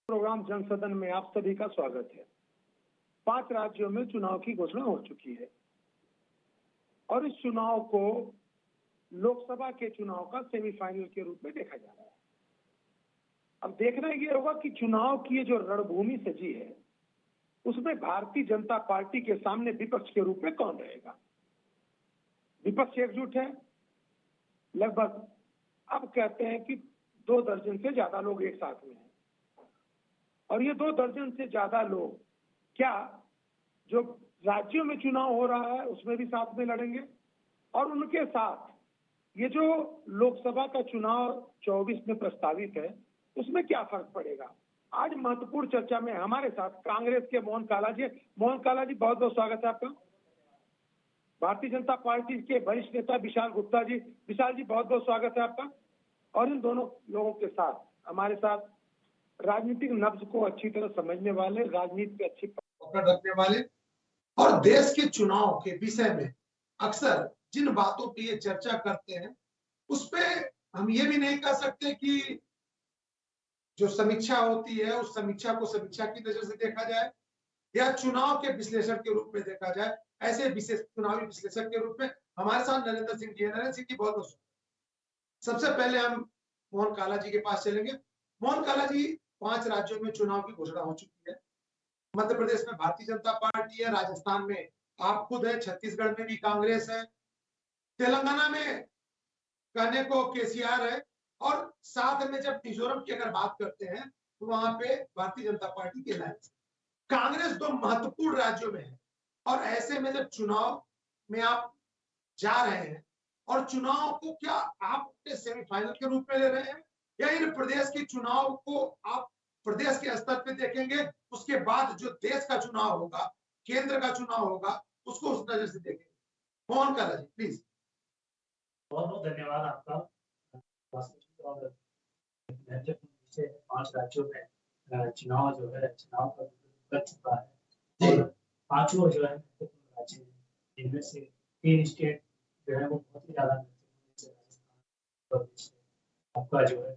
Programme जनसदन में आप सभी का स्वागत है। 5 राज्यों में चुनाव की घोषणा हो चुकी है और इस चुनाव को लोकसभा के चुनाव का सेमीफाइनल के रूप में देखा जा रहा है। अब देखना ये होगा कि चुनाव की जो रणभूमि सजी है उसमें भारतीय जनता पार्टी के सामने विपक्ष के रूप में कौन रहेगा। विपक्ष एकजुट है, लगभग अब कहते हैं कि 2 दर्जन से ज्यादा लोग एक साथ में हैं और ये 2 दर्जन से ज्यादा लोग क्या जो राज्यों में चुनाव हो रहा है उसमें भी साथ में लड़ेंगे और उनके साथ ये जो लोकसभा का चुनाव 24 में प्रस्तावित है उसमें क्या फर्क पड़ेगा। आज महत्वपूर्ण चर्चा में हमारे साथ कांग्रेस के मोहन काला जी। मोहन काला जी, बहुत बहुत स्वागत है आपका। भारतीय जनता पार्टी के वरिष्ठ नेता विशाल गुप्ता जी। विशाल जी, बहुत बहुत स्वागत है आपका। और इन दोनों लोगों के साथ हमारे साथ राजनीतिक नब्ज को अच्छी तरह समझने वाले, राजनीति पे अच्छी पकड़ रखने वाले और देश के चुनाव के विषय में अक्सर जिन बातों पे ये चर्चा करते हैं उस पे हम ये भी नहीं कह सकते कि जो समीक्षा होती है उस समीक्षा को समीक्षा की नजर से देखा जाए या चुनाव के विश्लेषण के रूप में देखा जाए। ऐसे विशेष चुनावी विश्लेषक के रूप में हमारे साथ नरेंद्र सिंह जी है। नरेंद्र सिंह जी, बहुत बहुत सबसे पहले हम मोहन काला जी के पास चलेंगे। मोहन काला जी, 5 राज्यों में चुनाव की घोषणा हो चुकी है। मध्य प्रदेश में भारतीय जनता पार्टी है, राजस्थान में आप खुद है, छत्तीसगढ़ में भी कांग्रेस है, तेलंगाना में कहने को केसीआर है और साथ में जब मिजोरम की अगर बात करते हैं तो वहां पे भारतीय जनता पार्टी की अलायंस। कांग्रेस 2 महत्वपूर्ण राज्यों में है और ऐसे में जब चुनाव में आप जा रहे हैं और चुनाव को क्या आप सेमीफाइनल के रूप में ले रहे हैं या इन प्रदेश के चुनाव को आप प्रदेश के स्तर पे देखेंगे, उसके बाद जो देश का चुनाव होगा, केंद्र का चुनाव होगा, उसको उस नजर से देखेंगे। मोहन काला जी, प्लीज। बहुत बहुत धन्यवाद आपका। और 5 राज्यों में चुनाव जो है चुनाव का कर चुका है और 5 जो है राज्य इनमें से 3 स्टेट जो है वो बहुत ही ज्यादा आपका जो है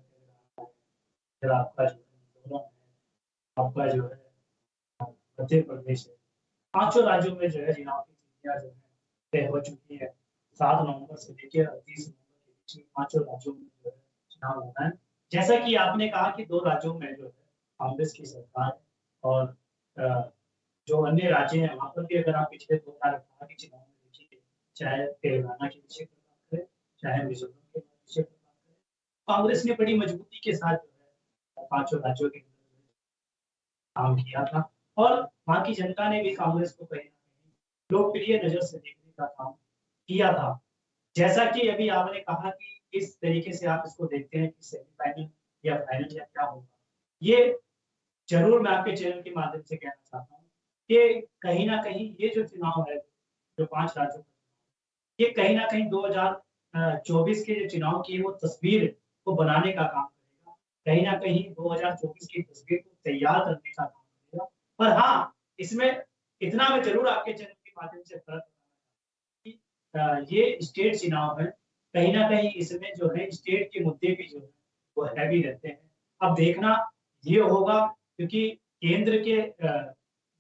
फिर आपका जो है आपका जो है मध्य प्रदेश है। 5 राज्यों में जो है चुनाव की तिथियां जो है तय हो चुकी है। 7 नवंबर से लेकर 30 नवंबर के बीच में 5 राज्यों में जो है चुनाव होना है। जैसा कि आपने कहा कि 2 राज्यों में जो है कांग्रेस की सरकार और जो अन्य राज्य हैं वहां पर भी अगर आप पिछले 2 साल के चुनाव में देखिए, चाहे तेलंगाना के विषय पर बात करें, चाहे मिजोरम के विषय पर बात करें, कांग्रेस ने बड़ी मजबूती के साथ जो है 5 राज्यों के काम किया था और वहां की जनता ने भी कांग्रेस को कहीं ना कहीं लोकप्रिय नजर से देखने का काम किया था। जैसा कि अभी आपने कहा कि किस तरीके से आप इसको देखते हैं कि सेमीफाइनल या फाइनल या क्या होगा, ये जरूर मैं आपके चैनल के माध्यम से कहना चाहता हूँ कि कहीं ना कहीं ये जो चुनाव है जो 5 राज्यों का, ये कहीं ना कहीं 2024 के जो चुनाव की वो तस्वीर को बनाने का काम करेगा। कहीं ना कहीं 2024 की तस्वीर को तैयार करने का काम करेगा। पर हाँ, इसमें इतना मैं जरूर आपके चैनल के माध्यम से फर्क कि ये स्टेट चुनाव है, कहीं ना कहीं इसमें जो है स्टेट के मुद्दे भी जो है वो हैवी रहते हैं। अब देखना ये होगा क्योंकि केंद्र के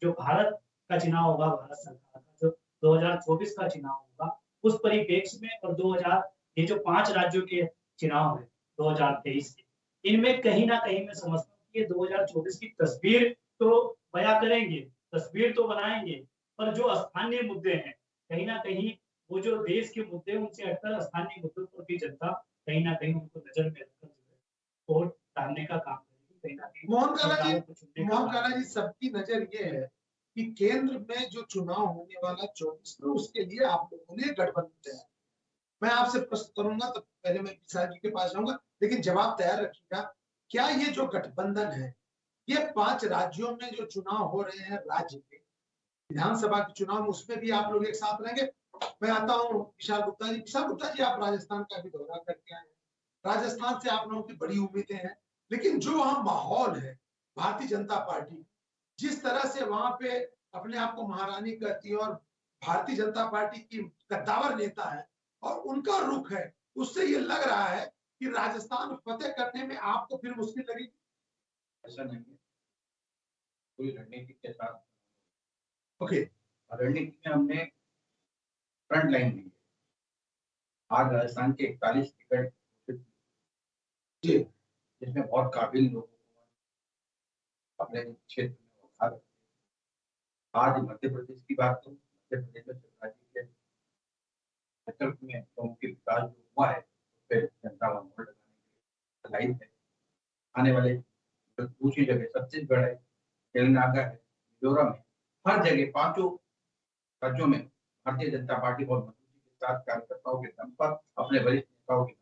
जो भारत का चुनाव होगा, भारत सरकार का जो 2024 का चुनाव होगा, उस परिप्रेक्ष्य में और 2000 ये जो 5 राज्यों के चुनाव है 2023 के, इनमें कहीं ना कहीं मैं समझता हूँ कि 2024 की तस्वीर तो बयां करेंगे, तस्वीर तो बनाएंगे, पर जो स्थानीय मुद्दे हैं कहीं ना कहीं वो जो देश के मुद्दे उनसे हटकर स्थानीय मुद्दों पर भी जनता कहीं ना कहीं उनको नजर में रखकर जो है वोट डालने का काम करेगी। कहीं ना कहीं मोहन काला जी, सबकी नजर ये है कि केंद्र में जो चुनाव होने वाला 24 में उसके लिए आप लोगों ने गठबंधन तैयार। मैं आपसे प्रश्न करूंगा तो पहले मैं विशाल जी के पास जाऊंगा, लेकिन जवाब तैयार रखिएगा। क्या ये जो गठबंधन है ये 5 राज्यों में जो चुनाव हो रहे हैं राज्य के विधानसभा के चुनाव में उसमें भी आप लोग एक साथ रहेंगे? मैं आता हूँ विशाल गुप्ता जी। विशाल गुप्ता जी, आप राजस्थान का भी दौरा करके आए हैं, राजस्थान से आप लोगों की बड़ी उम्मीदें हैं, लेकिन जो वहां माहौल है भारतीय जनता पार्टी जिस तरह से वहां पे अपने आप को महारानी करती है और भारतीय जनता पार्टी की कद्दावर नेता है और उनका रुख है, उससे ये लग रहा है कि राजस्थान फतेह करने में आपको फिर मुश्किल लगेगी। ऐसा नहीं है, पूरी रणनीति के साथ। ओके, रणनीति में हमने फ्रंट लाइन दी है। आज राजस्थान के 41 टिकट जी, जिसमें बहुत काबिल लोगों को अपने क्षेत्र में उठा रखे। आज मध्य प्रदेश की बात करूं, मध्य प्रदेश में शिवराज जी के नेतृत्व में गाँव के विकास जो हुआ है, उस पर जनता का मोहर लगाने के लिए है। आने वाले जो दूसरी जगह छत्तीसगढ़ है, तेलंगाना है, मिजोरम है, हर जगह 5 राज्यों में भारतीय जनता पार्टी बहुत मजबूती के साथ कार्यकर्ताओं के दम पर अपने वरिष्ठ नेताओं के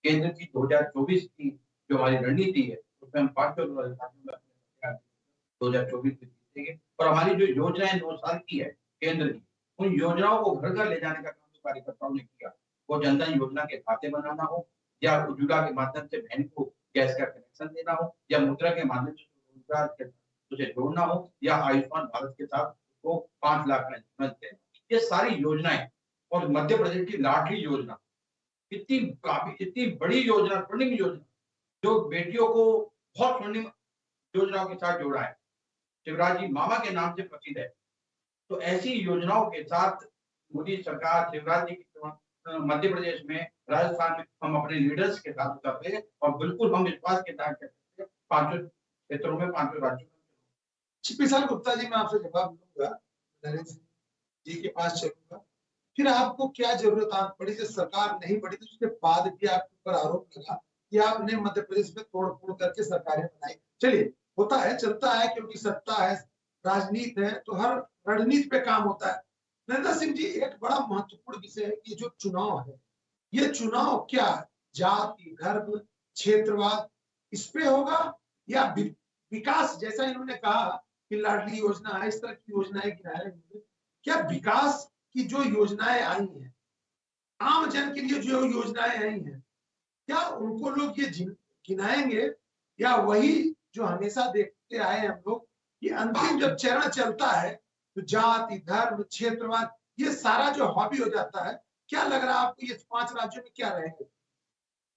केंद्र की 2024 की जो हमारी रणनीति है उसमें हम 5 राज्यों में 2024 में जीतेंगे। और हमारी जो योजनाएं 2 साल की है केंद्र की, उन योजनाओं को घर घर ले जाने का काम जो कार्यकर्ताओं ने किया, वो जनधन योजना के खाते बनाना हो, या उज्ज्वला के माध्यम से बहन को गैस का कनेक्शन देना हो, या मुद्रा के माध्यम से रोजगार के उसे जोड़ना हो, या आयुष्मान भारत के साथ उसको 5 लाख का इंश्योरेंस देना। ये सारी योजनाएं और मध्य प्रदेश की लाडली योजना इतनी बड़ी योजना, स्वर्णिम योजना, जो बेटियों को बहुत स्वर्णिम योजनाओं के साथ जोड़ा है। शिवराज जी मामा के नाम से प्रसिद्ध है। तो ऐसी योजनाओं के साथ मोदी सरकार, शिवराज जी की मध्य प्रदेश में, राजस्थान में हम अपने लीडर्स के साथ उतर रहे हैं और बिल्कुल हम विश्वास के साथ कहते हैं 5 क्षेत्रों में 5 राज्यों में। छिपी साल गुप्ता जी, मैं आपसे जवाब लूंगा, नरेंद्र सिंह जी के पास चलूंगा। फिर आपको क्या जरूरत आ पड़ी जब सरकार नहीं बढ़ी, तो उसके बाद भी आपके ऊपर आरोप लगा कि आपने मध्य प्रदेश में तोड़ फोड़ करके सरकारें बनाई। चलिए, होता है, चलता है, क्योंकि सत्ता है, राजनीति है, तो हर रणनीति पे काम होता है। नरेंद्र सिंह जी, एक बड़ा महत्वपूर्ण विषय है कि जो चुनाव है, ये चुनाव क्या जाति, धर्म, क्षेत्रवाद इस पे होगा, या विकास, जैसा इन्होंने कहा कि लाडली योजना है, इस तरह की योजनाएं गिनाए, क्या विकास की जो योजनाएं आई हैं, आम जन के लिए जो योजनाएं आई हैं, क्या उनको लोग ये गिनाएंगे, या वही जो हमेशा देखते आए हम लोग कि अंतिम जब चरण चलता है तो जाति, धर्म, क्षेत्रवाद ये सारा जो हॉबी हो जाता है? क्या लग रहा है आपको, ये 5 राज्यों में क्या रहेंगे?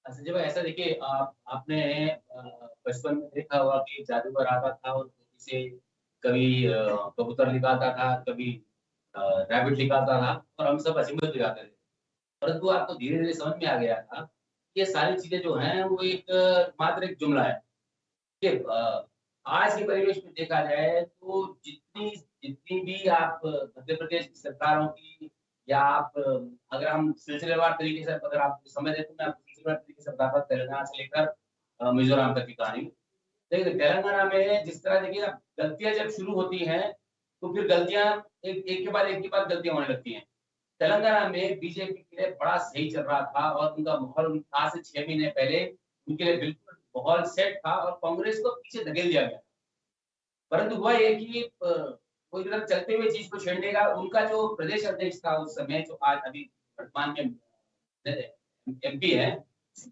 संजय भाई, ऐसा देखिए, आपने बचपन में देखा होगा कि जादूगर आता था और से कभी कबूतर निकालता था, कभी रैबिट निकालता था, और हम सब हंसी मजाक निकालते थे। परंतु आपको धीरे धीरे समझ में आ गया था कि ये सारी चीजें जो हैं वो एक मात्र एक जुमला है। कि आज के परिवेश में देखा जाए तो जितनी जितनी भी आप मध्य प्रदेश की सरकारों की, या आप अगर हम सिलसिलेवार तरीके से अगर आप समझ दें तो मैं आपको सिलसिलेवार तरीके से बताता हूँ, तेलंगाना से लेकर मिजोरम तक की कहानी। देखिए, तेलंगाना में जिस तरह देखिए ना, गलतियां जब शुरू होती हैं तो फिर गलतियां एक के बाद गलतियां होने लगती हैं। तेलंगाना में बीजेपी के लिए बड़ा सही चल रहा था और उनका माहौल आज से 6 महीने पहले उनके लिए बिल्कुल माहौल सेट था और कांग्रेस को पीछे धकेल दिया गया। परंतु हुआ ये कि कोई तरफ चलते हुए चीज को छेड़ने का उनका जो प्रदेश अध्यक्ष था उस समय, जो आज अभी वर्तमान में एमपी है,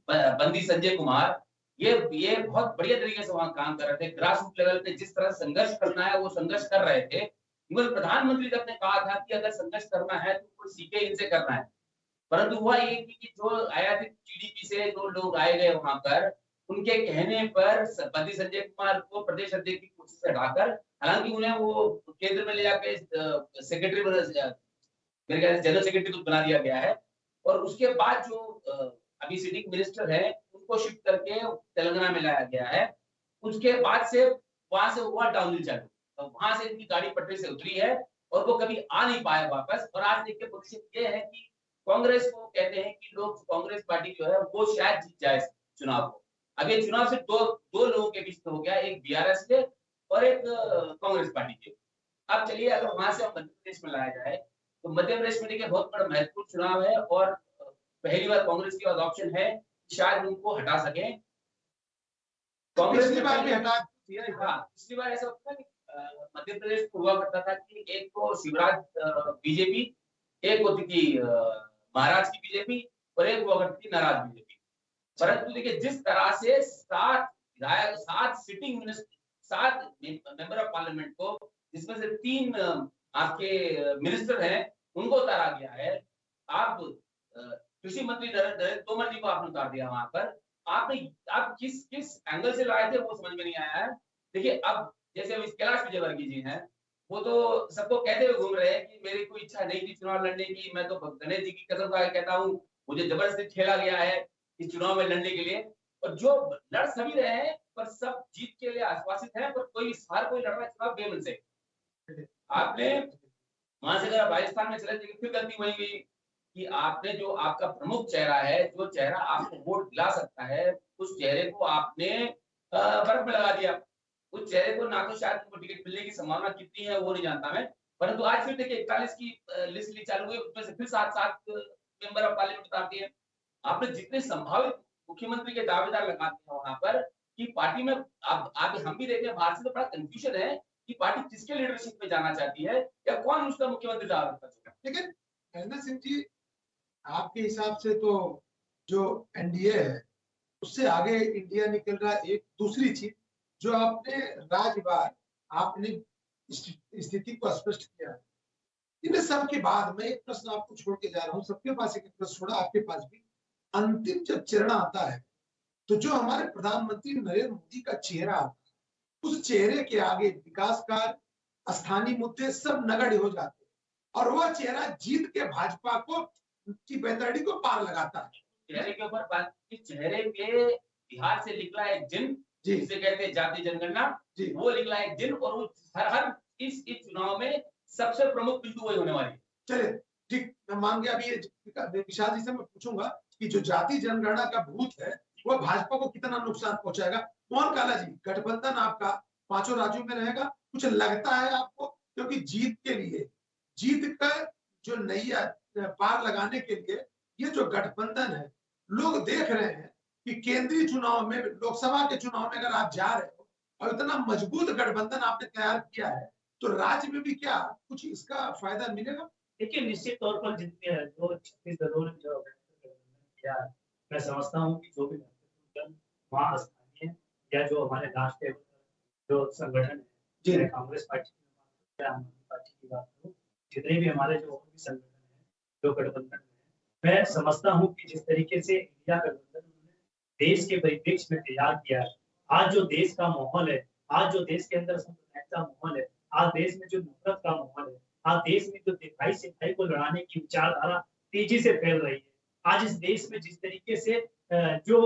बंदी संजय कुमार, ये बहुत बढ़िया तरीके से वहां काम कर रहे थे। ग्रास रूट लेवल पे जिस तरह संघर्ष करना है वो संघर्ष कर रहे थे। इवन प्रधानमंत्री तक ने कहा था कि अगर संघर्ष करना है तो कोई सीखे इनसे करना है। परंतु हुआ ये कि जो आयातित जीडीपी से जो लोग आए गए वहां पर, उनके कहने पर बंदी संजय कुमार को प्रदेश अध्यक्ष की कुर्सी से हटाकर, हालांकि उन्हें वो केंद्र में ले जाके सेक्रेटरी मेरे ख्याल से जनरल सेक्रेटरी तो बना दिया गया है। और उसके बाद जो अभी सिटिंग मिनिस्टर है उनको शिफ्ट करके तेलंगाना में लाया गया है। उसके बाद से वहां से हुआ डाउनहिल चालू, तो वहां से इनकी गाड़ी पटरी से उतरी है और वो कभी आ नहीं पाए वापस। और आज देखिए भविष्य ये है कि कांग्रेस को कहते हैं कि लोग, कांग्रेस पार्टी जो है वो शायद जीत जाए चुनाव को। अभी चुनाव से दो लोगों के बीच में हो गया, एक बीआरएस के और एक कांग्रेस पार्टी के। अब चलिए, अगर वहां से मध्य प्रदेश में लाया जाए तो मध्य प्रदेश में देखिए बहुत बड़ा महत्वपूर्ण चुनाव है और पहली बार कांग्रेस के पास ऑप्शन है शायद उनको हटा सके। कांग्रेस पिछली बार भी हटा दिया। हाँ, पिछली बार ऐसा होता था कि मध्य प्रदेश को हुआ करता था कि एक तो शिवराज बीजेपी, एक होती थी महाराज की बीजेपी और एक हुआ करती थी नाराज बीजेपी। परंतु देखिए, जिस तरह से 7 विधायक, 7 sitting minister, 7 member of parliament को, जिसमें से 3 आपके मिनिस्टर हैं, उनको उतारा गया है। आप कृषि मंत्री नरेंद्र तोमर जी को आपने उतार दिया वहां पर। आप किस एंगल से लाए थे वो समझ में नहीं आया है। देखिए, अब जैसे अभी कैलाश विजयवर्गीय जी हैं, वो तो सबको कहते हुए घूम रहे हैं कि मेरी कोई इच्छा नहीं थी चुनाव लड़ने की, मैं तो गणेश जी की कसम खा के कहता हूँ, मुझे जबरदस्ती ठेला गया है इस चुनाव में लड़ने के लिए। और जो लड़ सभी रहे हैं, पर सब जीत के लिए आश्वासित हैं, पर हर कोई लड़ रहा है चुनाव बेमन से। आपने वहां से अगर आप राजस्थान में चले, फिर गलती वही हुई कि आपने जो आपका प्रमुख चेहरा है, जो चेहरा आपको वोट दिला सकता है, उस चेहरे को आपने बर्फ में लगा दिया। उस चेहरे को ना तो शायद उनको टिकट मिलने की संभावना कितनी है वो नहीं जानता मैं, परंतु आज फिर देखिए 41 की लिस्ट ली चालू हुई, उसमें से फिर 7 मेंबर ऑफ पार्लियामेंट उतारती है। आपने जितने संभावित मुख्यमंत्री के दावेदार लगाते हैं वहां पर कि पार्टी में आप हम भी देखें बाहर से तो बड़ा कंफ्यूजन है कि पार्टी किसके लीडरशिप में जाना चाहती है या कौन उसका मुख्यमंत्री दावा करना चाहता है। लेकिन हरना सिंह जी, आपके हिसाब से तो जो एनडीए है उससे आगे इंडिया निकल रहा है। एक दूसरी चीज जो आपने राज्यवार आपने स्थिति को स्पष्ट किया है, इन सब के बाद मैं एक प्रश्न आपको छोड़ के जा रहा हूँ, सबके पास एक प्रश्न छोड़ा, आपके पास भी। अंतिम जब चरण आता है तो जो हमारे प्रधानमंत्री नरेंद्र मोदी का चेहरा आता है, उस चेहरे के आगे विकास कार्य, स्थानीय मुद्दे सब नगण्य हो जाते हैं और वह चेहरा जीत के भाजपा को की बेतरड़ी को पार लगाता है। चेहरे के ऊपर बात की, चेहरे पे बिहार से निकला एक जिन जिसे कहते हैं जाति जनगणना, वो निकला एक जिन, और वो हर इस चुनाव में सबसे प्रमुख बिंदु वही होने वाली है। चले ठीक, मैं मान गया। अभी विशाल जी से मैं पूछूंगा कि जो जाति जनगणना का भूत है वो भाजपा को कितना नुकसान पहुंचाएगा। मोहन काला जी, गठबंधन आपका 5 राज्यों में रहेगा, कुछ लगता है आपको? क्योंकि जीत के लिए, जीत का जो नैया पार लगाने के लिए ये जो गठबंधन है, लोग देख रहे हैं कि केंद्रीय चुनाव में, लोकसभा के चुनाव में अगर आप जा रहे हो और इतना मजबूत गठबंधन आपने तैयार किया है तो राज्य में भी क्या कुछ इसका फायदा मिलेगा? देखिए, निश्चित तौर पर जितने जो 36 दलों ने जो किया, मैं समझता हूँ कि जो भी वहाँ स्थानीय या जो हमारे राष्ट्रीय जो संगठन है, कांग्रेस पार्टी की बात आम आदमी पार्टी की बात करूँ, जितने भी हमारे जो और भी संगठन है जो गठबंधन में, मैं समझता हूँ कि जिस तरीके से इंडिया गठबंधन उन्होंने देश के परिप्रेक्ष्य में तैयार किया है, आज जो देश का माहौल है, आज जो देश के अंदर सांप्रदायिक का माहौल है, आज देश में जो नफरत का माहौल है, आज देश में जो दिखाई सिखाई को लड़ाने की विचारधारा तेजी से फैल रही है, आज इस देश में जिस तरीके से जो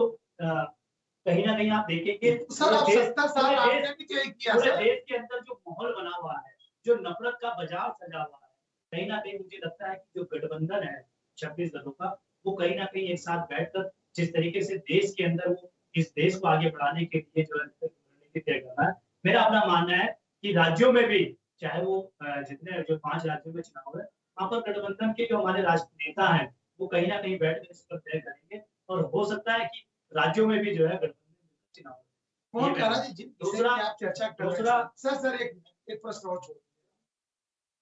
कहीं ना कहीं आप देखेंगे सर, आप 70 साल आपने भी क्या किया पूरे देश के अंदर जो माहौल बना हुआ है, जो नफरत का बाजार सजा हुआ है, कहीं ना कहीं मुझे लगता है कि जो गठबंधन है 26 दलों का, वो कहीं ना कहीं एक साथ बैठकर जिस तरीके से देश के अंदर वो इस देश को आगे बढ़ाने के लिए जो रणनीति तय कर रहा है, मेरा अपना मानना है कि राज्यों में भी, चाहे वो जितने जो 5 राज्यों में चुनाव है, वहां पर गठबंधन के जो हमारे राष्ट्रीय नेता हैं वो कहीं ना कहीं बैठ कर इस पर तय करेंगे और हो सकता है कि राज्यों में भी जो है गठबंधन चुनाव। मोहन काला जी, दूसरा आप चर्चा कर रहे हैं, सर एक प्रश्न और छोड़,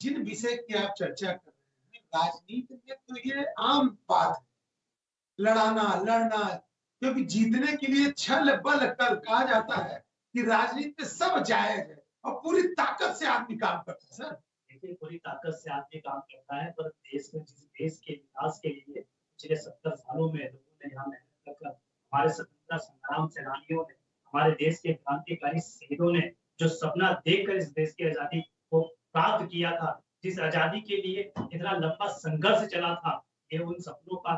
जिन विषय की आप चर्चा कर रहे हैं राजनीति में तो ये आम बात है, लड़ना, क्योंकि जीतने के लिए छल बल कल कहा जाता है कि राजनीति में सब जायज है और पूरी ताकत से आदमी काम करता है। सर देखिए, पूरी ताकत से आदमी काम करता है, पर देश में जिस देश के विकास के लिए पिछले 70 सालों में लोगों ने यहाँ मेहनत कर, हमारे स्वतंत्रता संग्राम सेनानियों ने, हमारे देश के क्रांतिकारी शहीदों ने जो सपना देखकर इस देश की आजादी को प्राप्त किया था, जिस आजादी के लिए इतना लंबा संघर्ष चला था, ये उन सपनों का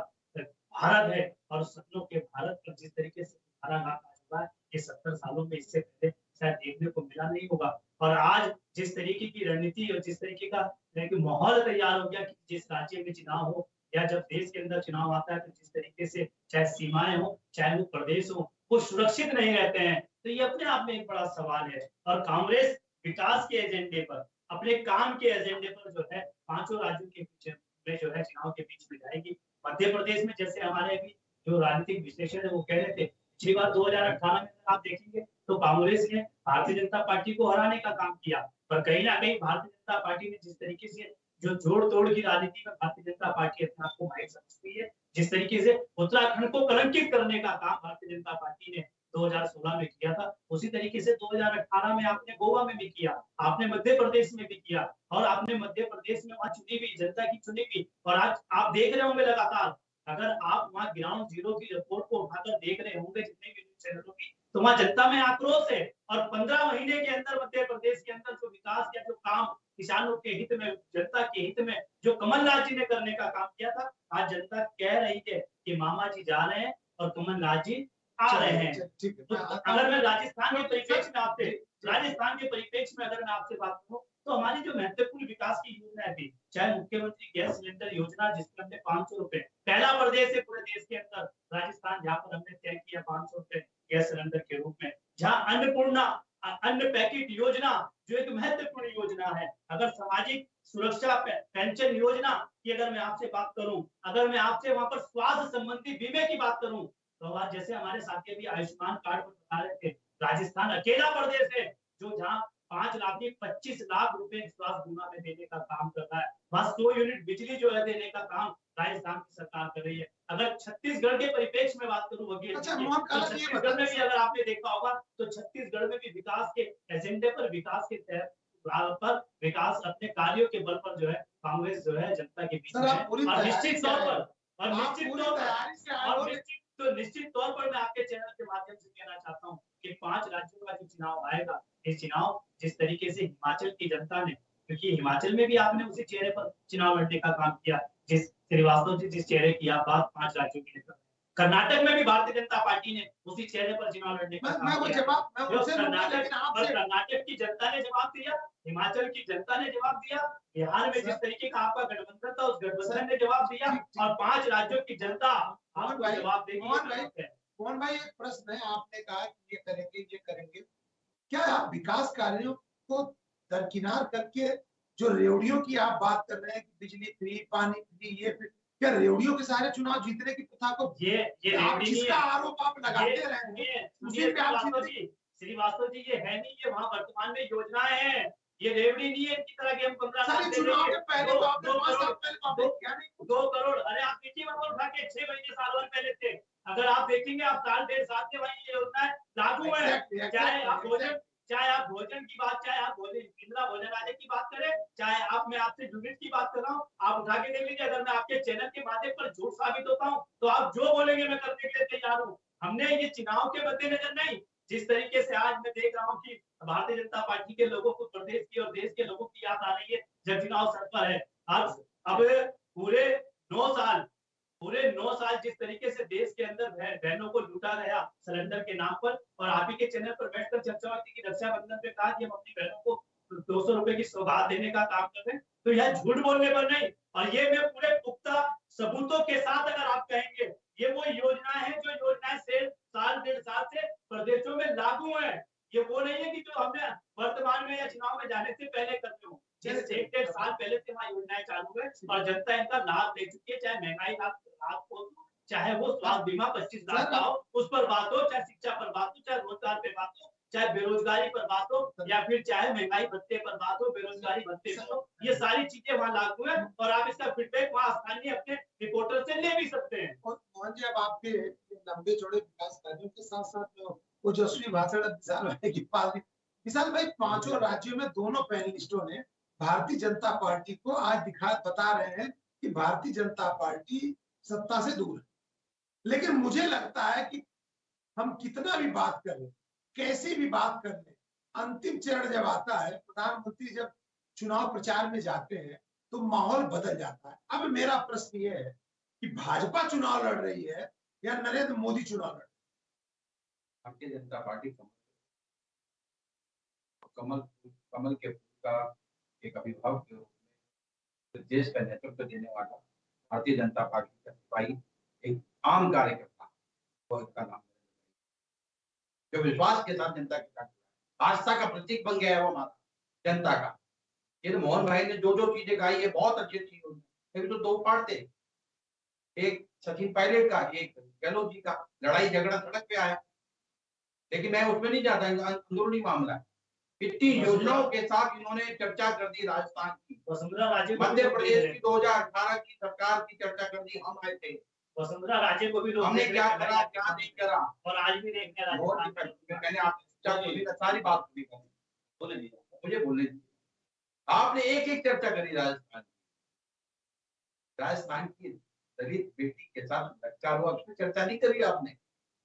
भारत है और सपनों के भारत पर जिस तरीके से हुआ है, ये 70 सालों में इससे पहले शायद देखने को मिला नहीं होगा। और आज जिस तरीके की रणनीति और जिस तरीके का माहौल तैयार हो गया कि जिस राज्य में चुनाव हो या जब देश के अंदर चुनाव आता है तो जिस तरीके से चाहे सीमाएं हो चाहे वो प्रदेश हो, वो सुरक्षित नहीं रहते हैं, तो ये अपने आप में एक बड़ा सवाल है। और कांग्रेस विकास के एजेंडे पर, अपने काम के एजेंडे पर जो है 5 राज्यों के पीछे में जो है चुनाव के बीच में जाएगी। मध्य प्रदेश में जैसे हमारे अभी जो राजनीतिक विश्लेषण है वो कह रहे थे, पिछली बार 2018 में आप देखेंगे तो कांग्रेस ने भारतीय जनता पार्टी को हराने का काम किया, पर कहीं ना कहीं भारतीय जनता पार्टी ने जिस तरीके से जो जोड़ तोड़ की राजनीति में भारतीय जनता पार्टी अपने आप को माहिर समझती है, जिस तरीके से उत्तराखंड को कलंकित करने का काम भारतीय जनता पार्टी ने 2016 में किया था, उसी तरीके से 2018 में आपने गोवा में भी किया, आपने मध्य प्रदेश में भी किया और आपने मध्य प्रदेश में वहां चुनी हुई जनता की चुनी हुई। और आज आप देख रहे होंगे लगातार, अगर आप वहां ग्राउंड जीरो की रिपोर्ट को उठाकर देख रहे होंगे जितने भी न्यूज़ चैनलों की, तो वहाँ जनता में आक्रोश है। और 15 महीने के अंदर मध्य प्रदेश के अंदर जो विकास या जो काम किसानों के हित में, जनता के हित में जो कमलनाथ जी ने करने का काम किया था, आज जनता कह रही है कि मामा जी जा रहे हैं और कमलनाथ जी आ रहे हैं। तो अगर मैं राजस्थान के परिप्रेक्ष्य में अगर मैं आपसे बात करूं, तो हमारी जो महत्वपूर्ण विकास की योजना थी, चाहे मुख्यमंत्री गैस सिलेंडर योजना जिसमें हमने 500 रुपए, पहला प्रदेश है पूरे देश के अंदर राजस्थान जहां पर हमने तय किया 500 रुपए गैस सिलेंडर के रूप में, जहां अन्नपूर्णा अन्न पैकेट योजना जो एक महत्वपूर्ण योजना है, अगर सामाजिक सुरक्षा पेंशन योजना की अगर मैं आपसे बात करूं, अगर मैं आपसे वहां पर स्वास्थ्य संबंधी बीमे की बात करूं, तो आज जैसे हमारे साथी भी आयुष्मान कार्ड पर बता रहे थे, राजस्थान अकेला प्रदेश है जो जहां 5 लाख की 25 लाख रुपए स्वास्थ्य बीमा में देने का काम कर रहा है। वहां 100 यूनिट बिजली जो है देने का काम राजस्थान की सरकार कर रही है। अगर छत्तीसगढ़ के परिप्रेक्ष्य में बात करूं वकील, अच्छा, तो छत्तीसगढ़ में भी अगर आपने देखा होगा तो छत्तीसगढ़ में भी विकास के एजेंडे पर, विकास के तहत पर, विकास अपने कार्यों के बल पर जो है कांग्रेस जो है जनता के बीच में है। और निश्चित तौर पर मैं आपके चैनल के माध्यम से कहना चाहता हूँ कि 5 राज्यों का जो चुनाव आएगा, ये चुनाव जिस तरीके से हिमाचल की जनता ने, क्योंकि हिमाचल में भी आपने उसी चेहरे पर चुनाव लड़ने का काम किया, जिस श्रीवास्तव जी जिस चेहरे की आप बात 5 राज्यों की लेकर, कर्नाटक में भी भारतीय जनता पार्टी ने उसी चेहरे पर चुनाव लड़ने का काम किया। कर्नाटक की जनता ने जवाब दिया, हिमाचल की जनता ने जवाब दिया, बिहार में जिस तरीके का आपका गठबंधन था उस गठबंधन ने जवाब दिया, और 5 राज्यों की जनता आपको जवाब देगी। मोहन भाई, एक प्रश्न है, आपने कहा कि ये करेंगे, क्या आप विकास कार्यों को दरकिनार करके जो रेवड़ियों की आप बात कर रहे हैं कि बिजली फ्री, पानी फ्री, ये फ्री, क्या रेवड़ियों के सारे चुनाव जीतने की प्रथा को ये जिसका आरोप आप लगाते रहे हैं उसी पे आप श्रीवास्तव जी ये है नहीं, ये वहाँ वर्तमान में योजनाएं हैं, ये रेवड़ी नहीं है इनकी तरह की हम 15 लाख चुनाव के पहले तो आपने 5 साल पहले 2 करोड़, अरे आप देखिए वहाँ उठा के 6 महीने साल भर पहले थे, अगर आप देखेंगे आप साल 1.5 साल से भाई ये योजना लागू है। चाहे आप भोजन की बात, चाहे आप इंदिरा भोजनालय की बात करें, चाहे आप, मैं आपसे यूनिट की बात कर रहा हूँ, आप उठा के देख लीजिए। अगर मैं आपके चैनल के माध्यम पर झूठ साबित होता हूँ तो आप जो बोलेंगे मैं करने के लिए तैयार हूँ। हमने ये चुनाव के मद्देनजर नहीं, जिस तरीके से आज मैं देख रहा हूँ कि भारतीय जनता पार्टी के लोगों को प्रदेश की और देश के लोगों की याद आ रही है जब चुनाव सर पर है। अब पूरे 9 साल जिस तरीके से देश के अंदर बहनों को लूटा गया सिलेंडर के नाम पर, और आप ही के चैनल पर बैठकर चर्चा होती कि रक्षाबंधन पे कहा कि हम अपनी बहनों को 200 रुपए की सौगात देने का काम कर रहे हैं, तो यह झूठ बोलने पर नहीं, और ये मैं पूरे पुख्ता सबूतों के साथ अगर आप कहेंगे, ये वो योजना है जो योजनाएं से साल 1.5 साल से प्रदेशों में लागू है। ये वो नहीं है कि जो हमने वर्तमान में या चुनाव में जाने से पहले करते हो, जिस 1.5 साल पहले से वहाँ योजनाएं चालू है और जनता इनका लाभ ले चुकी है, चाहे महंगाई लाभ हो, चाहे वो स्वास्थ्य बीमा 25 लाख का हो उस पर बात हो, चाहे शिक्षा पर बात हो, चाहे रोजगार पे बात हो, चाहे बेरोजगारी पर बात हो, या फिर चाहे महंगाई भत्ते पर बात हो, बेरोजगारी भत्ते पर हो, ये सारी चीजें वहाँ लागू है और आप इसका फीडबैक वहाँ स्थानीय अपने रिपोर्टर से ले भी सकते हैं। और मोहन जी, अब आपके लंबे चौड़े विकास कार्यों के साथ साथ ओजस्वी भाषण विशाल भाई की पाल, विशाल भाई, 5 राज्यों में दोनों पैनलिस्टों ने भारतीय जनता पार्टी को आज बता रहे हैं कि भारतीय जनता पार्टी सत्ता से दूर है, लेकिन मुझे लगता है कि हम कितना भी बात कर लें, कैसी भी बात कर लें, अंतिम चरण जब आता है, प्रधानमंत्री जब चुनाव प्रचार में जाते हैं तो माहौल बदल जाता है। अब मेरा प्रश्न ये है कि भाजपा चुनाव लड़ रही है या नरेंद्र मोदी चुनाव लड़ रहे हैं? भारतीय जनता पार्टी कमल के फूल का एक अभिभावक के रूप में देश का नेतृत्व देने वाला भारतीय जनता पार्टी का सिपाही, एक आम कार्यकर्ता, वो इसका नाम जो विश्वास के साथ जनता के साथ आस्था का प्रतीक बन गया है वो माता जनता का। ये तो मोहन भाई ने जो चीजें गाई है बहुत अच्छी चीज होगी, लेकिन तो 2 पार्ट थे, एक सचिन पायलट का, एक गहलोत जी का, लड़ाई झगड़ा सड़क पे आया, लेकिन मैं उसमें नहीं जाता, अंदरूनी मामला है। इतनी योजनाओं के साथ इन्होंने चर्चा कर दी राजस्थान की, मध्य प्रदेश की 2018 की सरकार की चर्चा कर दी, हम आए थे, वसुंधरा राजे को भी हमने क्या करा क्या नहीं करा, और आज भी देखते हैं। मैंने आपसे सारी बात बोले मुझे बोलने दीजिए, आपने एक चर्चा करी राजस्थान की दलित बेटी के साथ बच्चा हुआ, उसमें चर्चा नहीं करी आपने।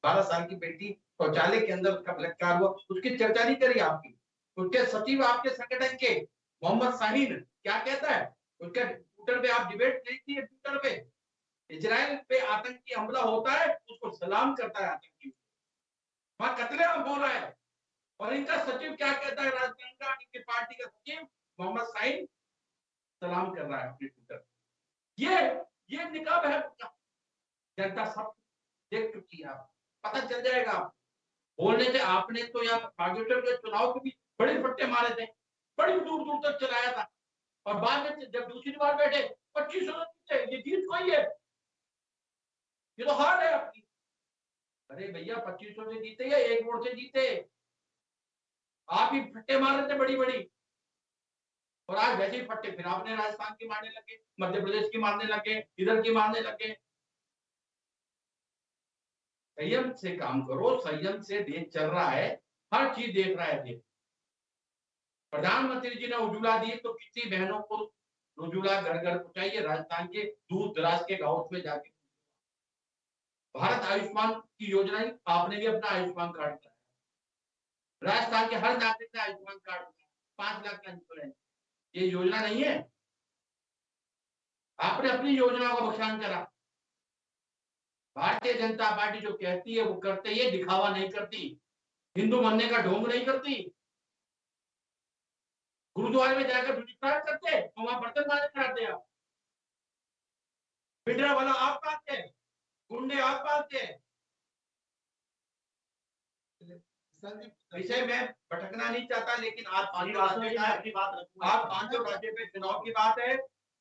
12 साल की बेटी शौचालय के अंदर उसका बलात्कार हुआ, उसकी चर्चा नहीं करी आपकी। उसके सचिव आपके संगठन के मोहम्मद शाहीन क्या कहता है, उसके ट्विटर पे आप डिबेट नहीं किए, ट्विटर पे इजराइल पे आतंकी हमला होता है उसको सलाम करता है आतंकी, वहां कत्लेआम हो रहा है, और इनका सचिव क्या कहता है, राजनांदगांव इनकी पार्टी का सचिव मोहम्मद शाहीन सलाम कर रहा है अपने ट्विटर। ये निकाब है, जनता सब देख चुकी है, पता चल जाएगा। बोलने से आपने तो यहाँ बागेश्वर के चुनाव के भी बड़े फट्टे मारे थे, बड़ी दूर दूर तक चलाया था, और बाद में जब दूसरी बार बैठे 2500 जीते, ये जीत कोई है, ये तो हार है आपकी। अरे भैया 2500 से जीते या 1 वोट से जीते, आप ही फट्टे मार रहे थे बड़ी बड़ी, और आज वैसे ही फट्टे फिर आपने राजस्थान की मारने लगे, मध्य प्रदेश की मारने लगे, इधर की मारने लगे। संयम से काम करो, संयम से देश चल रहा है, हर चीज देख रहा है देश। प्रधानमंत्री जी ने उज्ज्वला दी तो कितनी बहनों को उज्ज्वला घर घर पहुंचाइए, राजस्थान के दूर दराज के गांव में जाके। भारत आयुष्मान की योजना, आपने भी अपना आयुष्मान कार्ड कराया, राजस्थान के हर नागरिक ने आयुष्मान कार्ड बनाया, 5 लाख का इंश्योरेंस, ये योजना नहीं है, आपने अपनी योजना का भुगतान करा। भारतीय जनता पार्टी जो कहती है वो करते ही, दिखावा नहीं करती, हिंदू बनने का ढोंग नहीं करती, गुरुद्वारे में जाकर विचार करते तो वहां बर्तन मारने कराते आप, बिडरा वाला आप पालते हैं, गुंडे आप पालते हैं। विषय में भटकना नहीं चाहता, लेकिन आज पांचों राज्य पे चुनाव की बात है।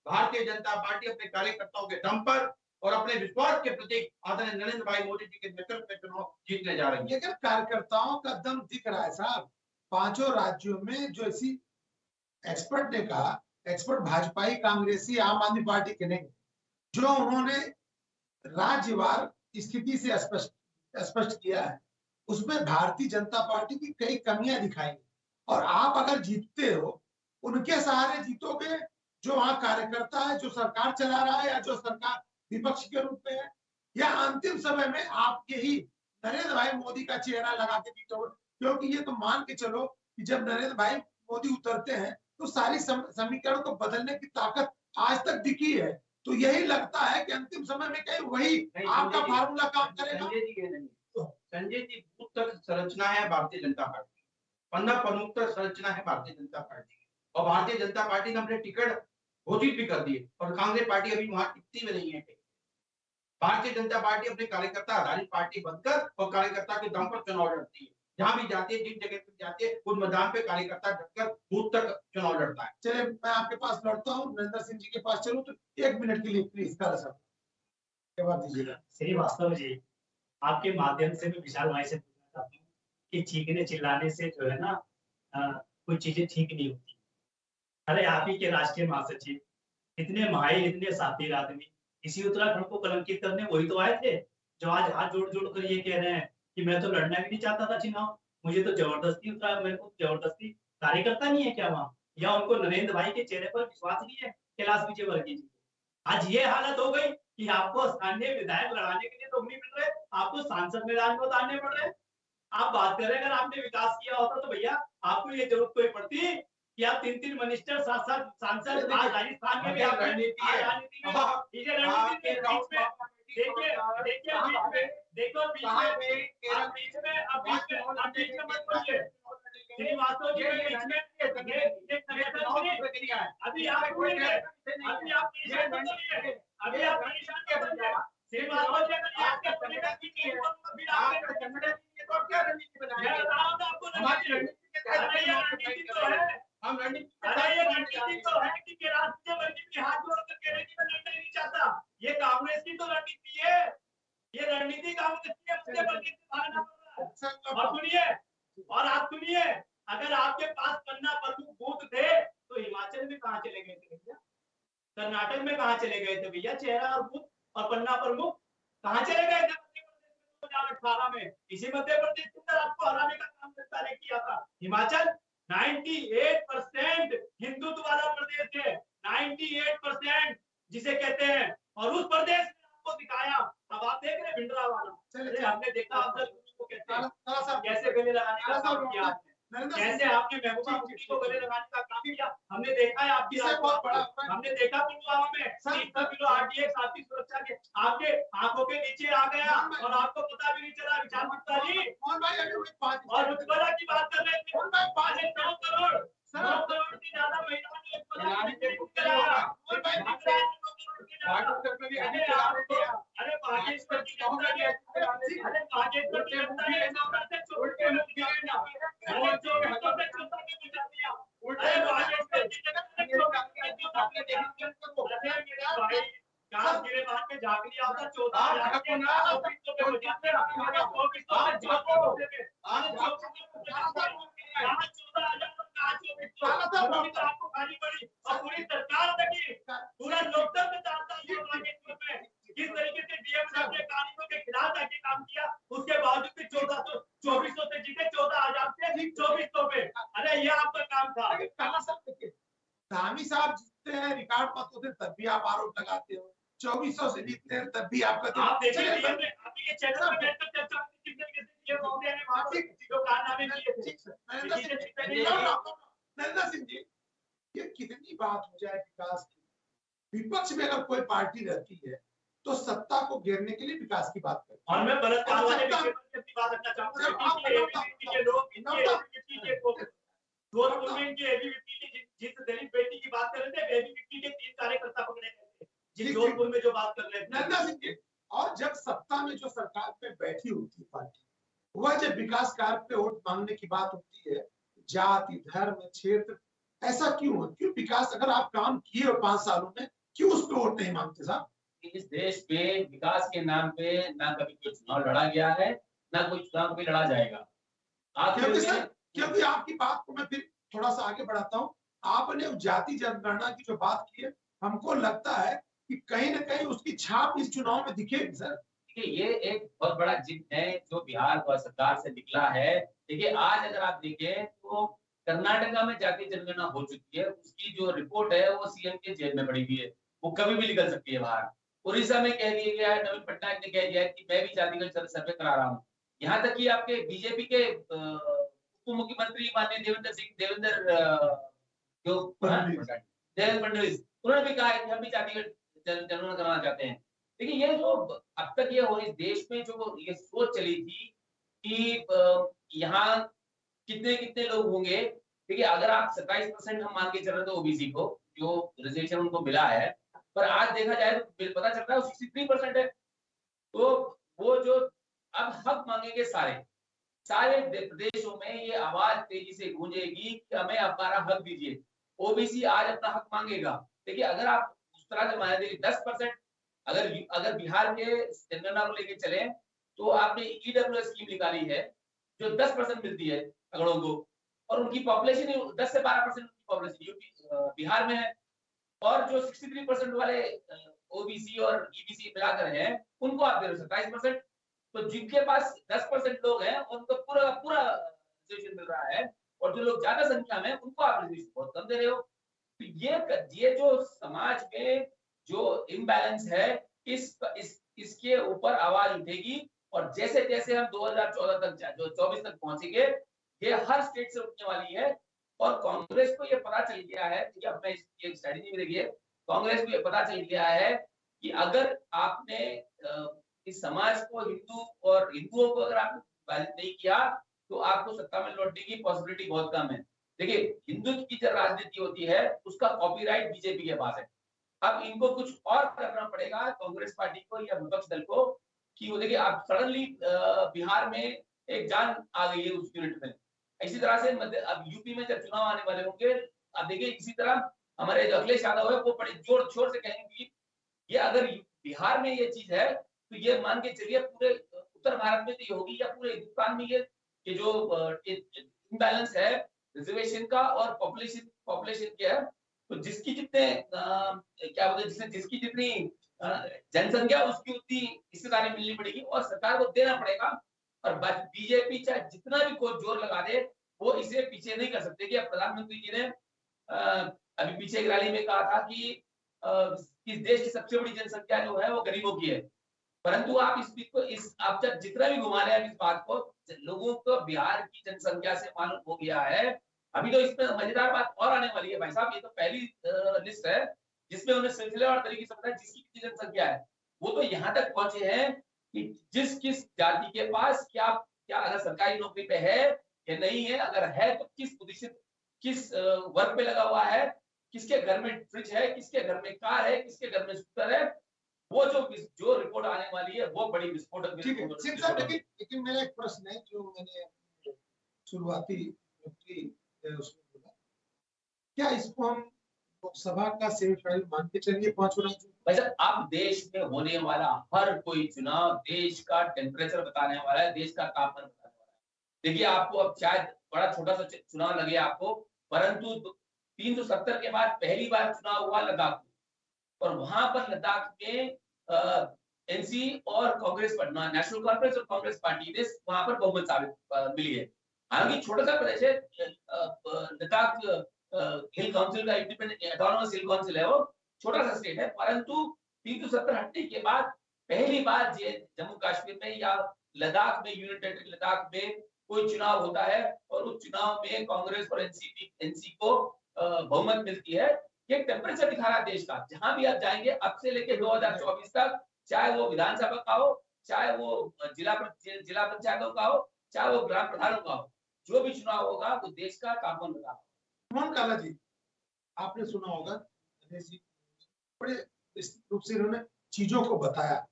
भारतीय जनता पार्टी अपने कार्यकर्ताओं के दम पर और अपने विश्वास के प्रतीक आदरणीय नरेंद्र भाई मोदी जी के नेतृत्व में चुनाव जीतने जा रही है। लेकिन कार्यकर्ताओं का दम दिख रहा है साहब, 5 राज्यों में। जो इसी एक्सपर्ट ने कहा, एक्सपर्ट भाजपाई, कांग्रेसी, आम आदमी पार्टी के नहीं, जो उन्होंने राज्यवार स्थिति से स्पष्ट किया है, उसमें भारतीय जनता पार्टी की कई कमियां दिखाई। और आप अगर जीतते हो, उनके सहारे जीतोगे जो वहां कार्यकर्ता है, जो सरकार चला रहा है, या जो सरकार विपक्ष के रूप में है, या अंतिम समय में आप यही नरेंद्र भाई मोदी का चेहरा लगा के जीतोगे। क्योंकि ये तो मान के चलो कि जब नरेंद्र भाई मोदी उतरते हैं तो सारी समीकरण को बदलने की ताकत आज तक दिखी है। तो यही लगता है कि अंतिम समय में कहीं वही आपका फार्मूला काम करेगा। संजय जी, बूथ तक संरचना है भारतीय जनता पार्टी, 15 प्रमुख तक संरचना है भारतीय जनता पार्टी, और भारतीय जनता पार्टी ने अपने टिकट घोषित भी कर दिए, और कांग्रेस पार्टी अभी वहां टिकती में नहीं है। भारतीय जनता पार्टी अपने कार्यकर्ता आधारित पार्टी बनकर और कार्यकर्ता के दम पर चुनाव लड़ती है, जहां भी जाती है, जिन जगह पर जाती है, उस मैदान पे कार्यकर्ता डटकर बूथ तक चुनाव लड़ता है। चले, मैं आपके पास लड़ता हूँ, नरेंद्र सिंह जी के पास चलूं तो 1 मिनट के लिए प्लीज जवाब दीजिएगा। श्रीवास्तव जी, आपके माध्यम से मैं विशाल भाई से पूछना चाहता हूँ कि चीखने चिल्लाने से जो है ना कुछ चीजें ठीक नहीं होती। अरे आप ही के राष्ट्रीय महासचिव, इतने माहिर, इतने शातिर आदमी, इसी उत्तराखंड को कलंकित करने वही तो आए थे, जो आज हाथ जोड़ जोड़ कर ये कह रहे हैं कि मैं तो लड़ना भी नहीं चाहता था चुनाव, मुझे तो जबरदस्ती उतरा, मेरे को जबरदस्ती कार्यकर्ता नहीं है क्या वहाँ, या उनको नरेंद्र भाई के चेहरे पर विश्वास नहीं है कैलाश विजयवर्गीय जी। आज ये हालत हो गई कि आपको स्थानीय विधायक लड़ाने के लिए तो नहीं मिल रहे, आपको सांसद मैदान में उतारने पड़ रहे। आप बात कर रहे हैं, अगर आपने विकास किया होता तो भैया आपको ये जरूरत कोई पड़ती कि आप 3 मिनिस्टर, 7 सांसद, आज राजस्थान में भी आप रणनीति है, देखो बीच में मत बोलिए, श्रीवास्तव जी अभी आप श्रीवास्तव हम रणनीति तो है कि राज्य हाथ जोड़ कर कह रहे कि मैं लड़ना नहीं चाहता, ये कांग्रेस की तो रणनीति है, ये रणनीति कांग्रेस की है। और सुनिए, और आप सुनिए, अगर आपके पास पन्ना प्रमुख बूथ थे तो हिमाचल में कहाँ चले गए थे भैया, कर्नाटक में कहाँ चले गए थे भैया, चेहरा और बूथ और पन्ना प्रमुख कहाँ चले गए थे? 2018 में इसी मध्य प्रदेश के अंदर आपको हराने का काम जनता ने किया था। हिमाचल 98% हिंदुत्व वाला प्रदेश है, 98% जिसे कहते हैं, और उस प्रदेश में आपको दिखाया। अब आप देख रहे भिंडरा वाला चलिए हमने देखा आप को कहते हैं ताला साहब कैसे गले लगाने का काम किया आपने, नरेंद्र कैसे सिंह आपने महबूबा मुफ्ती को गले लगाने का काम किया, हमने देखा है आपकी इसे बहुत बड़ा हमने देखा पुलवामा में 300 किलो आरडीएक्स आपकी सुरक्षा के आपके आंखों के नीचे आ गया और आपको पता भी नहीं चला। विशाल गुप्ता जी मोहन भाई अभी वही 5 और उज्ज्वला की बात कर रहे थे, मोहन भाई 5 9 करोड़ 9 करोड़ की ज्यादा महिलाओं ने उज्ज्वला को कराया। मोहन भाई दिख रहा है 9 करोड़ की ज्यादा। अरे भागेश्वर की जनता ने अरे भागेश्वर की जनता ने नवरात्र छोड़ के अरे जो हिस्सों पे चौथा में बुझा दिया। अरे भागेश्वर की जनता ने अरे मेरे भाई काश गिरे बात में झांक लिया होता 14,000 के 24 पे हो जाते हमारे 24 पे झांको आज 14,000 आपको खाली पड़ी और पूरी सरकार तकी पूरा लोकतंत्र चाहता है भागेश्वर में किस तरीके से डीएम साहब ने कानूनों के खिलाफ जाके काम किया, उसके बावजूद भी 2400 से जीते 14,000 से 2400 पे। अरे ये आपका काम था। काला साहब देखिए, धामी साहब जीतते हैं रिकॉर्ड मत होते तब भी आप आरोप लगाते हो, 2400 से जीतते हैं तब भी आप कहते हो। आप देखिए आपने ये चैनल पे बैठकर चर्चा की किस तरीके से ये महोदय ने वहां पर जो कारनामे किए थे। नरेंद्र सिंह जी, ये कितनी बात हो जाए विकास की, विपक्ष में अगर कोई पार्टी रहती है तो सत्ता को घेरने के लिए विकास की बात करती है। और मैं बलात्कार वाले विषय पर अपनी बात रखना चाहूंगा के लोग जिस दलित बेटी की बात कर रहे थे, एबीवीपी के 3 कार्यकर्ता पकड़े गए थे जिस जोधपुर में जो बात कर रहे थे। नरेंद्र सिंह जी, और जब सत्ता में जो सरकार पे बैठी होती है पार्टी, वह जब विकास कार्य पे वोट मांगने की बात होती है, जाति धर्म क्षेत्र, ऐसा क्यों है? क्यों विकास अगर आप काम किए हो 5 सालों में, क्यों उस पर वोट नहीं मांगते साहब? इस देश में विकास के नाम पे ना कभी कोई चुनाव लड़ा गया है, ना कोई चुनाव कभी लड़ा जाएगा। क्योंकि आपकी बात को मैं फिर थोड़ा सा आगे बढ़ाता हूँ। आपने जाति जनगणना की जो बात की है, हमको लगता है कि कहीं ना कहीं उसकी छाप इस चुनाव में दिखेगी सर। ये एक बहुत बड़ा जिद है जो बिहार और सरकार से निकला है। देखिए आज अगर आप देखें तो कर्नाटका में जाति जनगणना हो चुकी है, उसकी जो रिपोर्ट है वो सीएम के जेल में पड़ी हुई है, वो कभी भी निकल सकती है बाहर। उड़ीसा में कह दिया गया है, नवीन पटनायक ने कह दिया है कि मैं भी जातिगत सर्वे करा रहा हूँ। यहाँ तक कि आपके बीजेपी के उप मुख्यमंत्री माननीय देवेंद्र फडणवीस उन्होंने भी कहा है कि हम भी जातिगत जनगणना कराना चाहते हैं। देखिए ये जो अब तक ये हो इस देश में जो ये सोच चली थी कि यहाँ कितने कितने लोग होंगे। देखिए अगर आप 27% हम मान के चल रहे थे ओबीसी को जो रिजर्वेशन उनको मिला है, पर आज देखा जाए तो पता चल रहा है 63% है। तो वो जो अब हक मांगेंगे सारे प्रदेशों में ये आवाज तेजी से गूंजेगी कि हमें हमारा हक दीजिए। ओबीसी आज अपना हक मांगेगा। देखिए अगर आप उस तरह से मान लीजिए 10% अगर बिहार के जनगणना को लेके चले तो आपने ईडब्ल्यूएस स्कीम निकाली है जो 10% मिलती है अगड़ों को, और उनकी पॉपुलेशन 10 से 12% पॉपुलेशन यूपी बिहार में है, और जो 63% वाले ओबीसी और ईबीसी मिलाकर हैं उनको आप दे रहे हो 27%। तो जिनके पास 10% लोग हैं उनको पूरा रिजर्वेशन मिल रहा है, और जो लोग ज्यादा संख्या में उनको आप रिजर्वेशन बहुत कम दे रहे हो। तो ये जो समाज में जो इम्बैलेंस है इसके ऊपर आवाज उठेगी, और जैसे जैसे हम 2014 तक जो 24 तक पहुंचेंगे ये हर स्टेट से उठने वाली है। और कांग्रेस को ये पता चल गया है कि अब मैं ये स्ट्रेटजी में देखिए कांग्रेस को ये पता चल गया है कि अगर आपने इस समाज को हिंदुओं को अगर आपने विभाजित नहीं किया तो आपको सत्ता में लौटने की पॉसिबिलिटी बहुत कम है। देखिए हिंदुत्व की जो राजनीति होती है उसका कॉपीराइट बीजेपी के पास है। अब इनको कुछ और करना पड़ेगा कांग्रेस पार्टी को या विपक्ष दल को कि वो देखिए आप सडनली बिहार में एक जान आ गई है उस यूनिट में। इसी तरह से अब यूपी में जब चुनाव आने वाले होंगे अब देखिए इसी तरह हमारे जो अखिलेश यादव है वो बड़े जोर शोर से कहेंगे कि ये अगर बिहार में ये चीज है तो ये मान के चलिए पूरे उत्तर भारत में तो ये होगी या पूरे हिंदुस्तान में ये जो इम्बैलेंस है रिजर्वेशन का और पॉपुलेशन के है, तो जिसकी जितने क्या बोलते हैं जिसकी जितनी जनसंख्या उसकी उतनी हिस्सेदारी मिलनी पड़ेगी और सरकार को देना पड़ेगा। और बीजेपी चाहे जितना भी कोई जोर लगा दे वो इसे पीछे नहीं कर सकते। कि अब प्रधानमंत्री जी ने अभी पीछे एक रैली में कहा था कि इस देश की सबसे बड़ी जनसंख्या जो है वो गरीबों की है, परंतु आप आप जब जितना भी घुमा रहे हैं इस बात को, लोगों को बिहार की जनसंख्या से मालूम हो गया है। अभी तो इसमें मजेदार बात और आने वाली है भाई साहब, ये तो पहली लिस्ट है जिसमें उन्हें सिलसिलेवार तरीके से बताया जिसकी कितनी जनसंख्या है। वो तो यहाँ तक पहुंचे हैं कि किस जाति के पास क्या क्या अगर सरकारी नौकरी पे है या नहीं है, अगर है तो किस वर्ग पे लगा हुआ है, किसके घर में फ्रिज है, किसके घर में कार है, किसके घर में स्कूटर है, वो जो रिपोर्ट आने वाली है वो बड़ी विस्फोटक। ठीक है सिंह साहब, लेकिन मेरा एक प्रश्न है जो मैंने शुरुआती उसमें बोला, क्या इसको हम लोकसभा का सेमीफाइनल मान के चलिए पांचों राज्यों? भाई साहब, आप देश में होने वाला हर कोई चुनाव देश का टेम्परेचर बताने वाला है, देश का तापमान बताने वाला है। देखिए, आपको अब शायद बड़ा छोटा सा चुनाव लगे आपको, परंतु 370 के बाद पहली बार चुनाव हुआ लद्दाख में, और वहां पर लद्दाख में एनसी और कांग्रेस नेशनल कॉन्फ्रेंस और कांग्रेस पार्टी ने वहां पर बहुमत साबित मिली है। हालांकि छोटा सा प्रदेश है लद्दाख, हिल काउंसिल का इंडिपेंडेंट ऑटोनोमस हिल काउंसिल है, वो छोटा सा स्टेट है, परंतु 370 हटने के बाद पहली बार जम्मू कश्मीर में या लद्दाख में, यूनियन टेरिटरी लद्दाख में कोई चुनाव होता है और उस चुनाव में कांग्रेस और एनसी को बहुमत मिलती है। ये टेम्परेचर दिखा रहा है देश का। जहां भी आप जाएंगे अब से लेके 2024 तक, चाहे वो विधानसभा का हो, चाहे वो जिला पंचायतों का हो, चाहे वो ग्राम प्रधानों का हो, जो भी चुनाव होगा वो देश का तापमान बता। मोहन काला जी, आपने सुना होगा बड़े रूप से इन्होंने चीजों को बताया।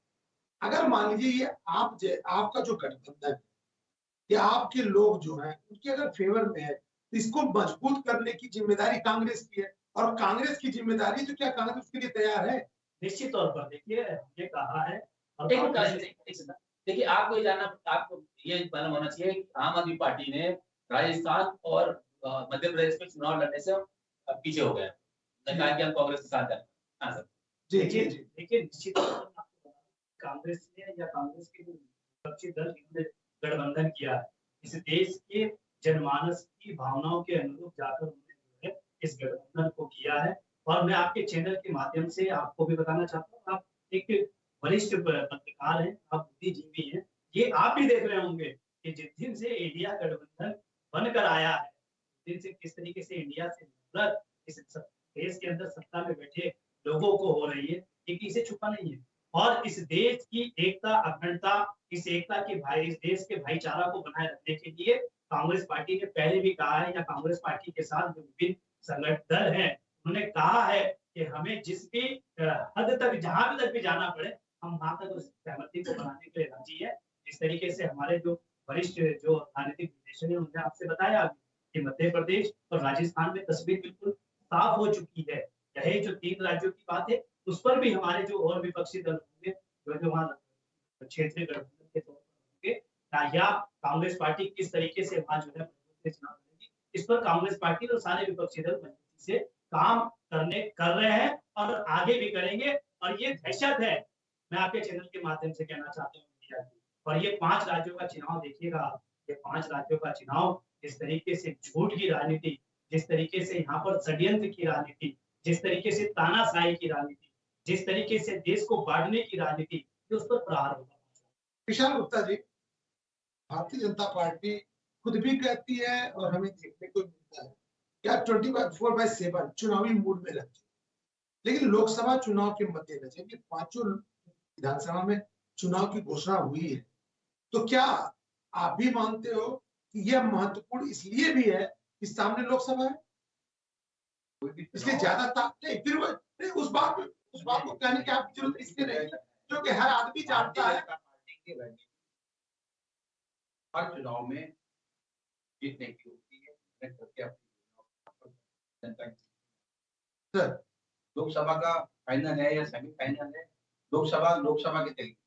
अगर मान लीजिए ये आपका जो गठबंधन है या आपके लोग जो हैं उनके अगर फेवर में है, तो इसको मजबूत करने की जिम्मेदारी कांग्रेस की है, और कांग्रेस की जिम्मेदारी, तो क्या कांग्रेस उसके लिए तैयार है? निश्चित तौर पर देखिए, ये कहा है देखिए, आपको ये जानना, आपको ये मालूम होना चाहिए कि आम आदमी पार्टी ने राजस्थान और मध्य प्रदेश में चुनाव लड़ने से पीछे हो गए, कहा कि हम कांग्रेस के साथ हैं। हाँ सर, देखिए निश्चित तौर पर कांग्रेस ने या कांग्रेस के जो विपक्षी दल ने गठबंधन किया है, इस देश के जनमानस की भावनाओं के अनुरूप जाकर उन्होंने जो है इस गठबंधन को किया है। और मैं आपके चैनल के माध्यम से आपको भी बताना चाहता हूँ, आप एक वरिष्ठ पत्रकार हैं, आप बुद्धिजीवी हैं, ये आप भी देख रहे होंगे कि जिस दिन से इंडिया गठबंधन बनकर आया है, दिन से किस तरीके से इंडिया से नफरत इस देश के अंदर सत्ता में बैठे लोगों को हो रही है, ये किसी से छुपा नहीं है। और इस देश की एकता, अखंडता, इस देश के भाईचारा को बनाए रखने के लिए कांग्रेस पार्टी ने पहले भी कहा है, या कांग्रेस पार्टी के साथ जो विभिन्न संगठन दल हैं उन्होंने कहा है कि हमें जिस भी हद तक, जहां तक भी जाना पड़े, हम वहां तक उस सहमति को बनाने के लिए राजी है। जिस तरीके से हमारे जो वरिष्ठ जो राजनीतिक विश्लेषक है उन्होंने आपसे बताया कि मध्य प्रदेश और राजस्थान में तस्वीर बिल्कुल साफ हो चुकी है। यही जो 3 राज्यों की बात है, उस पर भी हमारे जो और विपक्षी दल होंगे, जो वहां क्षेत्रीय गठबंधन के तौर पर होंगे, या कांग्रेस पार्टी किस तरीके से वहां जो है चुनाव लड़ेगी, इस पर कांग्रेस पार्टी और सारे विपक्षी दल मजबूती से काम कर रहे हैं और आगे भी करेंगे। और ये दहशत है, मैं आपके चैनल के माध्यम से कहना चाहता हूँ। और ये 5 राज्यों का चुनाव देखिएगा, ये 5 राज्यों का चुनाव जिस तरीके से झूठ की राजनीति, जिस तरीके से यहाँ पर षड्यंत्र की राजनीति, जिस तरीके से तानाशाही की राजनीति, जिस तरीके से देश को बांटने की राजनीति, उस पर प्रहार होगा। विशाल गुप्ता जी, भारतीय जनता पार्टी खुद भी कहती है और हमें देखने को मिलता है क्या 24/7 चुनावी मूड में रहती है, लेकिन लोकसभा चुनाव के मद्देनजर ये 5 विधानसभा में चुनाव की घोषणा हुई है, तो क्या आप भी मानते हो कि यह महत्वपूर्ण इसलिए भी है कि सामने लोकसभा है, इसलिए ज्यादा नहीं, फिर उस बात को कहने की आपकी जरूरत इसलिए नहीं है क्योंकि हर आदमी जानता है हर चुनाव में जीतने की होती है। सर, लोकसभा का फाइनल है या सेमीफाइनल है, लोकसभा के तरीके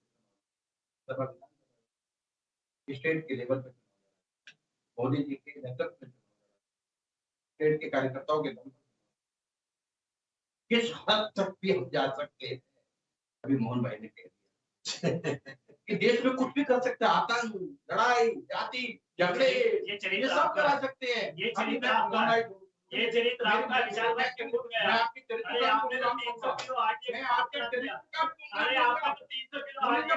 स्टेट के लेवल पे मोदी जी के नेतृत्व में स्टेट के कार्यकर्ताओं के दम किस हद तक भी हम जा सकते हैं। अभी मोहन भाई ने कह दिया कि देश में कुछ भी कर सकते हैं, आतंक, लड़ाई, जाति, झगड़े, ये सब करा सकते हैं। ये चरित्र आपका विचार में के फुट गया। आपके चरित्र आपने 300 किलो आगे, मैं आपके चरित्र का अरे आपका 300 किलो आगे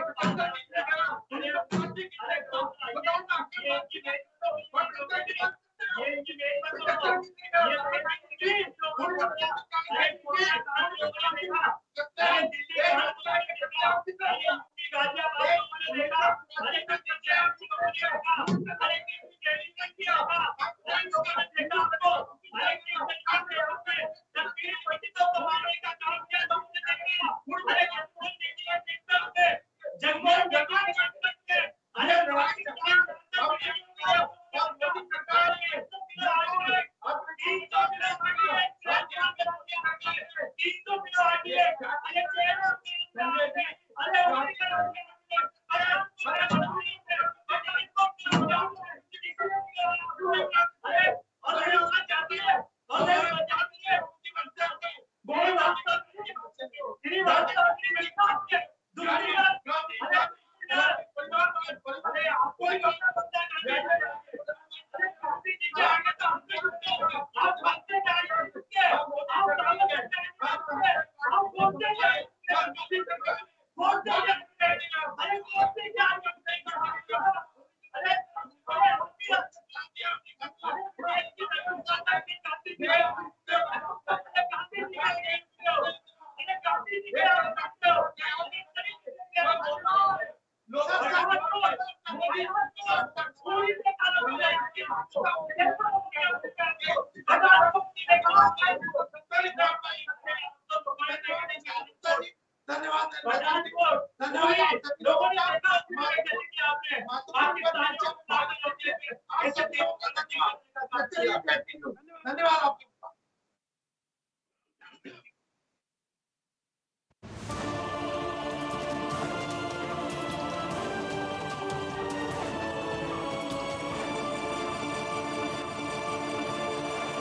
धन्यवाद आपके